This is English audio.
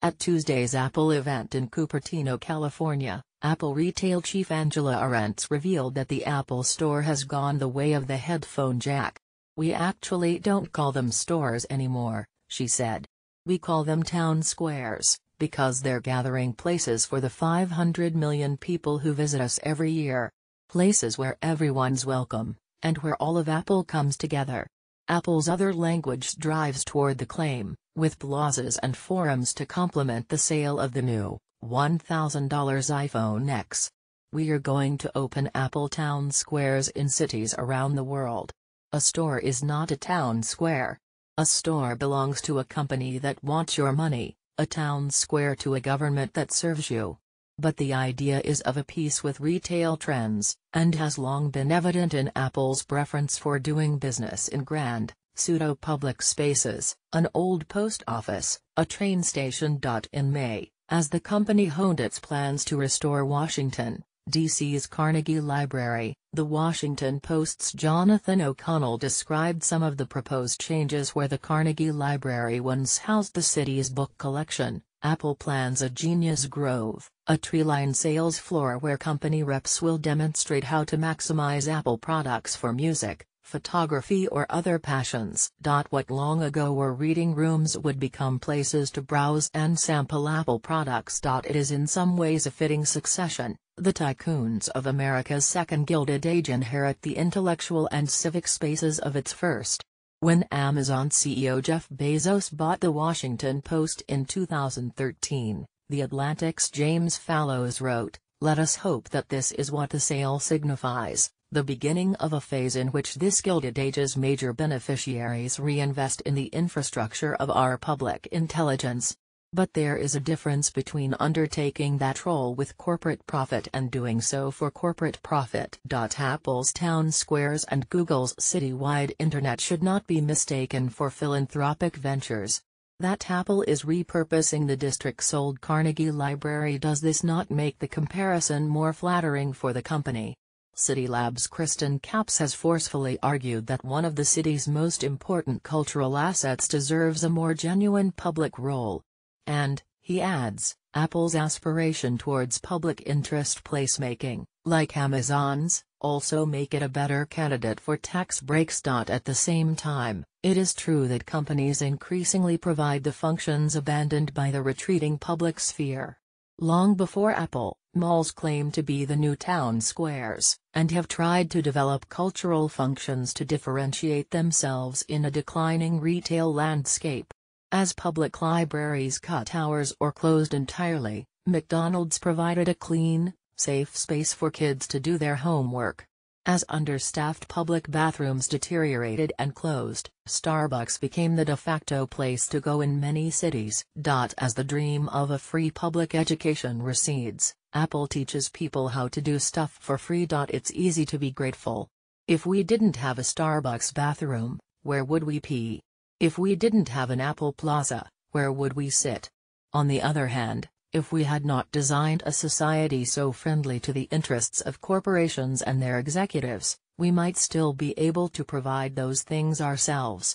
At Tuesday's Apple event in Cupertino, California, Apple retail chief Angela Arendts revealed that the Apple Store has gone the way of the headphone jack. "We actually don't call them stores anymore," she said. "We call them town squares, because they're gathering places for the 500 million people who visit us every year. Places where everyone's welcome, and where all of Apple comes together." Apple's other language drives toward the claim, with plazas and forums to complement the sale of the new $1,000 iPhone X. "We're going to open Apple Town Squares in cities around the world. A store is not a town square. A store belongs to a company that wants your money, a town square to a government that serves you. But the idea is of a piece with retail trends, and has long been evident in Apple's preference for doing business in grand, pseudo-public spaces, an old post office, a train station. In May, as the company honed its plans to restore Washington, D.C.'s Carnegie Library, The Washington Post's Jonathan O'Connell described some of the proposed changes where the Carnegie Library once housed the city's book collection. Apple plans a Genius Grove, a tree-lined sales floor where company reps will demonstrate how to maximize Apple products for music, photography or other passions. What long ago were reading rooms would become places to browse and sample Apple products. It is in some ways a fitting succession. The tycoons of America's second Gilded Age inherit the intellectual and civic spaces of its first. When Amazon CEO Jeff Bezos bought The Washington Post in 2013, The Atlantic's James Fallows wrote, "Let us hope that this is what the sale signifies, the beginning of a phase in which this Gilded Age's major beneficiaries reinvest in the infrastructure of our public intelligence." But there is a difference between undertaking that role with corporate profit and doing so for corporate profit. Apple's town squares and Google's citywide internet should not be mistaken for philanthropic ventures. That Apple is repurposing the district-sold Carnegie Library, does this not make the comparison more flattering for the company? CityLab's Kristen Capps has forcefully argued that one of the city's most important cultural assets deserves a more genuine public role. And, he adds, Apple's aspiration towards public interest placemaking, like Amazon's, also make it a better candidate for tax breaks. At the same time, it is true that companies increasingly provide the functions abandoned by the retreating public sphere. Long before Apple, malls claimed to be the new town squares, and have tried to develop cultural functions to differentiate themselves in a declining retail landscape. As public libraries cut hours or closed entirely, McDonald's provided a clean, safe space for kids to do their homework. As understaffed public bathrooms deteriorated and closed, Starbucks became the de facto place to go in many cities. As the dream of a free public education recedes, Apple teaches people how to do stuff for free. It's easy to be grateful. If we didn't have a Starbucks bathroom, where would we pee? If we didn't have an Apple Plaza, where would we sit? On the other hand, if we had not designed a society so friendly to the interests of corporations and their executives, we might still be able to provide those things ourselves.